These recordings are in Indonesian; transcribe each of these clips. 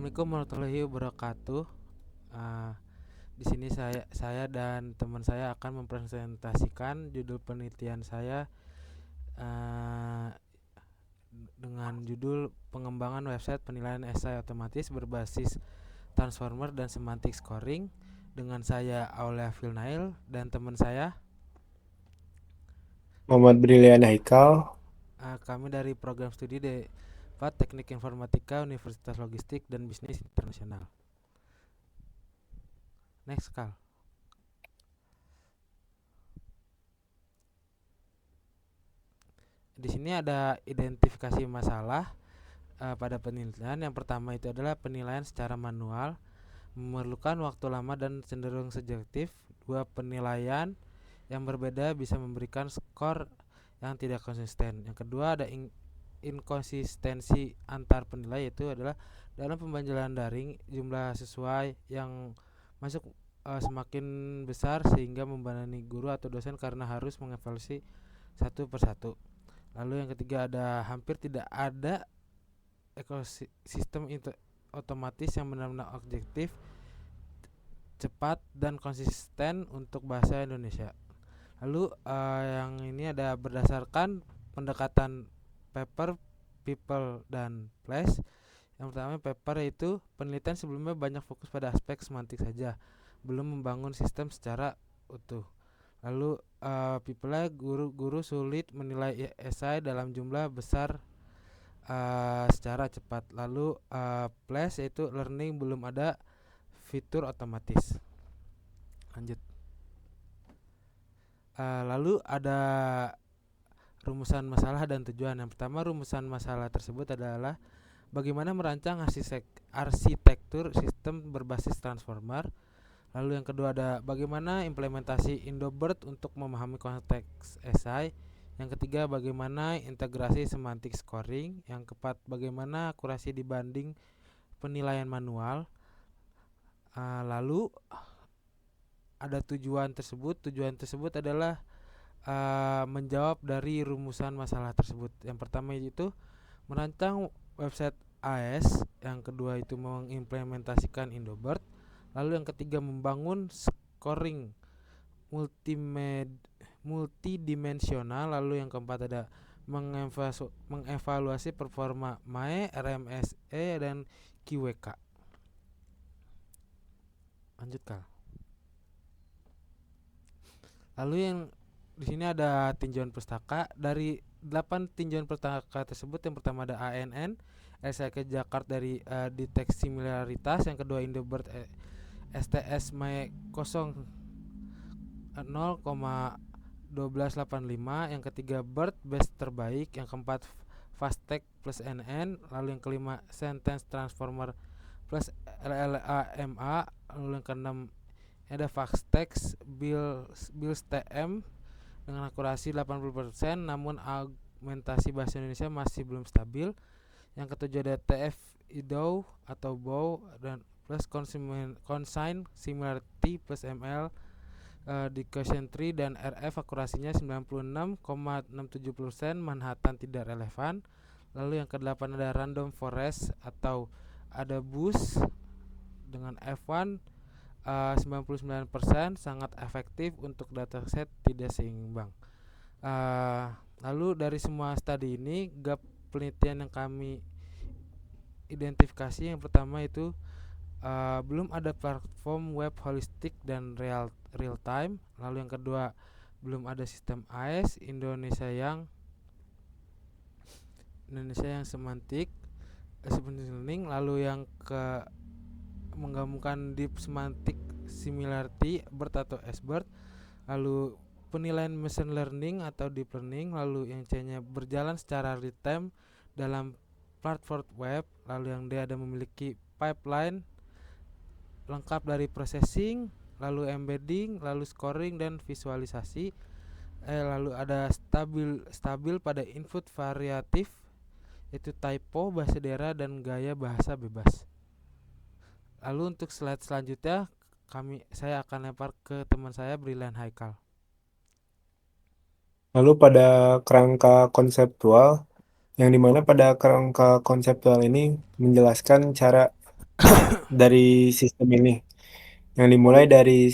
Assalamualaikum warahmatullahi wabarakatuh. Ah, di sini saya dan teman saya akan mempresentasikan judul penelitian saya ah, dengan judul pengembangan website penilaian esai otomatis berbasis transformer dan semantic scoring dengan saya Aulia Vilnail dan teman saya. Muhammad Brilian Haikal. Kami dari program studi Departemen Teknik Informatika Universitas Logistik dan Bisnis Internasional. Next, Kal. Di sini ada identifikasi masalah pada penilaian. Yang pertama itu adalah penilaian secara manual, memerlukan waktu lama dan cenderung subjektif. Dua, penilaian yang berbeda bisa memberikan skor yang tidak konsisten. Yang kedua ada inkonsistensi antar penilai, yaitu adalah dalam pembelajaran daring jumlah sesuai yang masuk semakin besar sehingga membebani guru atau dosen karena harus mengevaluasi satu persatu. Lalu yang ketiga ada hampir tidak ada ekosistem otomatis yang benar-benar objektif, cepat dan konsisten untuk bahasa Indonesia. Lalu yang ini ada berdasarkan pendekatan paper, people dan place. Yang pertama paper itu penelitian sebelumnya banyak fokus pada aspek semantik saja, belum membangun sistem secara utuh. Lalu people guru-guru sulit menilai esai dalam jumlah besar secara cepat. Lalu place yaitu learning belum ada fitur otomatis. Lanjut. Lalu ada rumusan masalah dan tujuan. Yang pertama, rumusan masalah tersebut adalah bagaimana merancang arsitektur sistem berbasis transformer. Lalu yang kedua ada bagaimana implementasi Indobird untuk memahami konteks esai. Yang ketiga bagaimana integrasi semantik scoring. Yang keempat bagaimana akurasi dibanding penilaian manual. Lalu ada tujuan tersebut. Tujuan tersebut adalah menjawab dari rumusan masalah tersebut. Yang pertama itu merancang website AS, yang kedua itu mengimplementasikan Indobird, lalu yang ketiga membangun scoring multidimensional, lalu yang keempat ada mengevaluasi performa MAE, RMSE dan QWK. Lanjut, Kak. Lalu yang di sini ada tinjauan pustaka. Dari 8 tinjauan pustaka tersebut, yang pertama ada ANN, SIK Jakarta dari deteksi similaritas, yang kedua Indobird STS MAE 0,1285, yang ketiga Bird Best terbaik, yang keempat Fastech plus NN, lalu yang kelima Sentence Transformer plus LLAMA, lalu yang keenam ada Fastech Bills TM dengan akurasi 80%, namun argumentasi bahasa Indonesia masih belum stabil. Yang ketujuh ada TF IDOW atau BOW dan plus consign similarity plus ML di quotient tree, dan RF akurasinya 96,67%, Manhattan tidak relevan. Lalu yang kedelapan ada random forest atau ada bus dengan F1 99%, sangat efektif untuk dataset tidak seimbang. Lalu dari semua studi ini, gap penelitian yang kami identifikasi yang pertama itu belum ada platform web holistik dan real time. Lalu yang kedua belum ada sistem AS Indonesia yang semantik learning. Lalu yang ke menggabungkan deep semantic similarity BERT atau SBERT. Lalu penilaian machine learning atau deep learning. Lalu yang C nya berjalan secara real time dalam platform web. Lalu yang D ada memiliki pipeline lengkap dari processing, lalu embedding, lalu scoring dan visualisasi. Lalu ada stabil pada input variatif, yaitu typo, bahasa daerah dan gaya bahasa bebas. Lalu untuk slide selanjutnya saya akan lempar ke teman saya Brilian Haikal. Lalu pada kerangka konseptual, yang dimana pada kerangka konseptual ini menjelaskan cara dari sistem ini, yang dimulai dari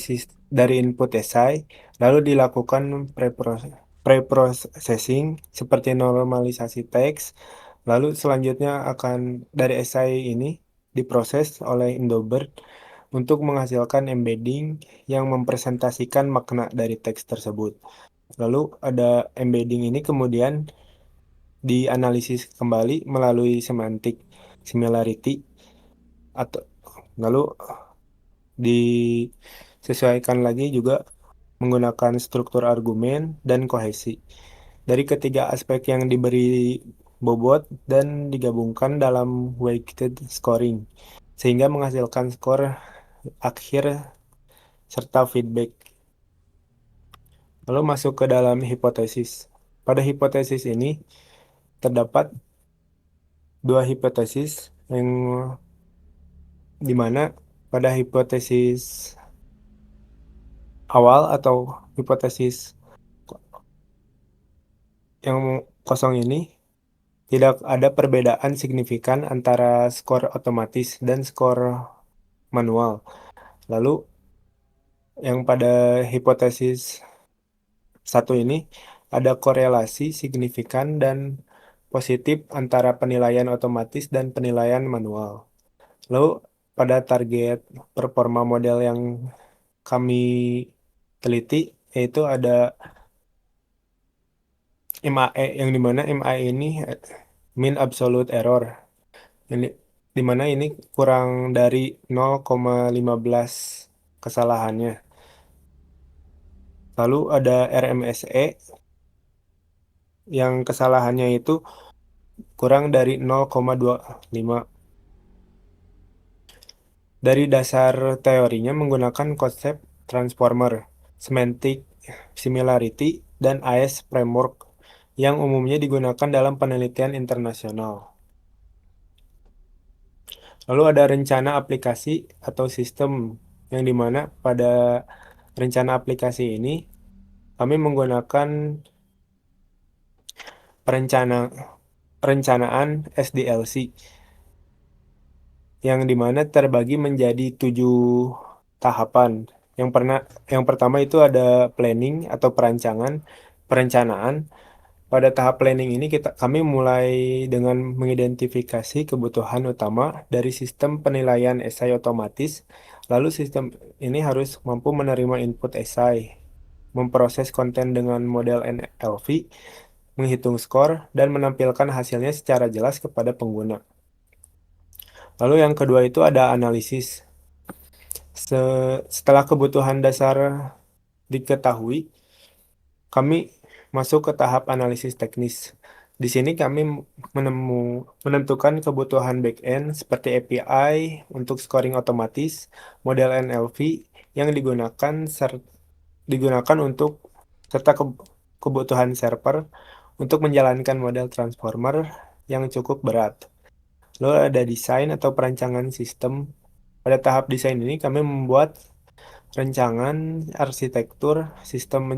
dari input SI, lalu dilakukan preprocessing seperti normalisasi teks, lalu selanjutnya akan dari SI ini diproses oleh Indobird untuk menghasilkan embedding yang mempresentasikan makna dari teks tersebut. Lalu ada embedding ini kemudian dianalisis kembali melalui semantic similarity atau lalu disesuaikan lagi juga menggunakan struktur argumen dan kohesi. Dari ketiga aspek yang diberi bobot dan digabungkan dalam weighted scoring sehingga menghasilkan skor akhir serta feedback. Lalu masuk ke dalam hipotesis. Pada hipotesis ini terdapat dua hipotesis yang dimana pada hipotesis awal atau hipotesis yang kosong ini tidak ada perbedaan signifikan antara skor otomatis dan skor manual. Lalu yang pada hipotesis satu ini ada korelasi signifikan dan positif antara penilaian otomatis dan penilaian manual. Lalu pada target performa model yang kami teliti yaitu ada MAE yang dimana MAE ini mean absolute error yang dimana ini kurang dari 0,15 kesalahannya. Lalu ada RMSE yang kesalahannya itu kurang dari 0,25. Dari dasar teorinya menggunakan konsep transformer, semantic similarity, dan AES framework yang umumnya digunakan dalam penelitian internasional. Lalu ada rencana aplikasi atau sistem yang dimana pada rencana aplikasi ini kami menggunakan perencanaan SDLC yang dimana terbagi menjadi 7 tahapan. Yang pertama itu ada planning atau perencanaan. Pada tahap planning ini kami mulai dengan mengidentifikasi kebutuhan utama dari sistem penilaian esai otomatis. Lalu sistem ini harus mampu menerima input esai, memproses konten dengan model NLV, menghitung skor, dan menampilkan hasilnya secara jelas kepada pengguna. Lalu yang kedua itu ada analisis. Setelah kebutuhan dasar diketahui, kami masuk ke tahap analisis teknis. Di sini kami menentukan kebutuhan backend seperti API untuk scoring otomatis, model NLV yang digunakan untuk serta kebutuhan server untuk menjalankan model transformer yang cukup berat. Lalu ada desain atau perancangan sistem. Pada tahap desain ini kami membuat rancangan arsitektur sistem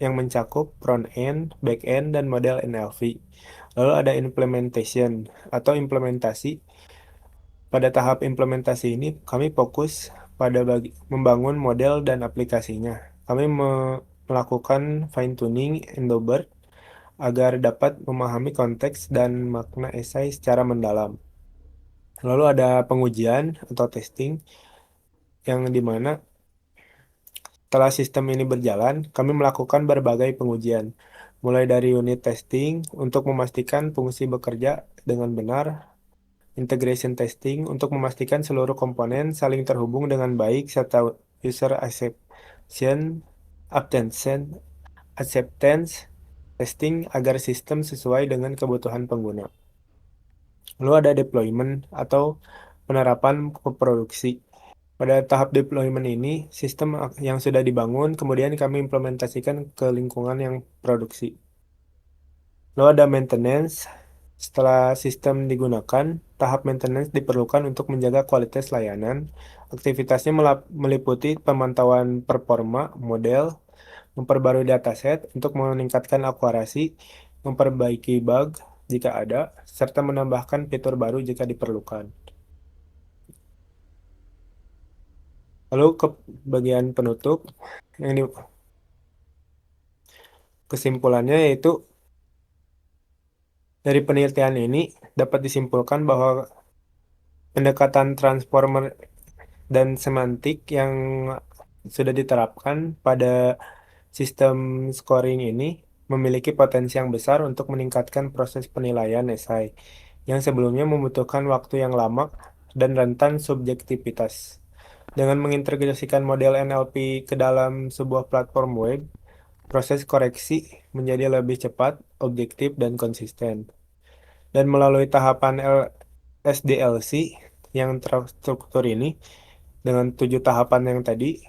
yang mencakup front end, back end, dan model NLV. Lalu ada implementation atau implementasi. Pada tahap implementasi ini kami fokus pada membangun model dan aplikasinya. Kami melakukan fine tuning Endobird agar dapat memahami konteks dan makna esai secara mendalam. Lalu ada pengujian atau testing yang dimana setelah sistem ini berjalan, kami melakukan berbagai pengujian, mulai dari unit testing untuk memastikan fungsi bekerja dengan benar, integration testing untuk memastikan seluruh komponen saling terhubung dengan baik, serta user acceptance, acceptance testing agar sistem sesuai dengan kebutuhan pengguna. Lalu ada deployment atau penerapan ke produksi. Pada tahap deployment ini, sistem yang sudah dibangun kemudian kami implementasikan ke lingkungan yang produksi. Lalu ada maintenance. Setelah sistem digunakan, tahap maintenance diperlukan untuk menjaga kualitas layanan. Aktivitasnya meliputi pemantauan performa model, memperbarui dataset untuk meningkatkan akurasi, memperbaiki bug jika ada, serta menambahkan fitur baru jika diperlukan. Lalu ke bagian penutup, yang di, kesimpulannya yaitu dari penelitian ini dapat disimpulkan bahwa pendekatan transformer dan semantik yang sudah diterapkan pada sistem scoring ini memiliki potensi yang besar untuk meningkatkan proses penilaian esai yang sebelumnya membutuhkan waktu yang lama dan rentan subjektivitas. Dengan mengintegrasikan model NLP ke dalam sebuah platform web, proses koreksi menjadi lebih cepat, objektif, dan konsisten. Dan melalui tahapan SDLC yang terstruktur ini, dengan 7 tahapan yang tadi,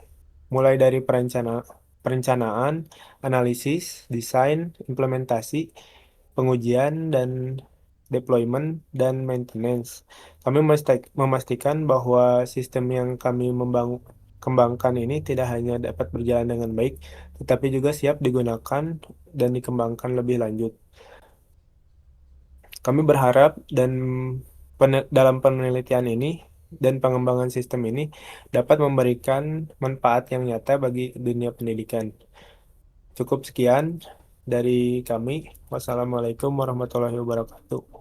mulai dari perencanaan, analisis, desain, implementasi, pengujian, dan deployment, dan maintenance. Kami memastikan bahwa sistem yang kami kembangkan ini tidak hanya dapat berjalan dengan baik, tetapi juga siap digunakan dan dikembangkan lebih lanjut. Kami berharap dalam penelitian ini dan pengembangan sistem ini dapat memberikan manfaat yang nyata bagi dunia pendidikan. Cukup sekian dari kami. Wassalamualaikum warahmatullahi wabarakatuh.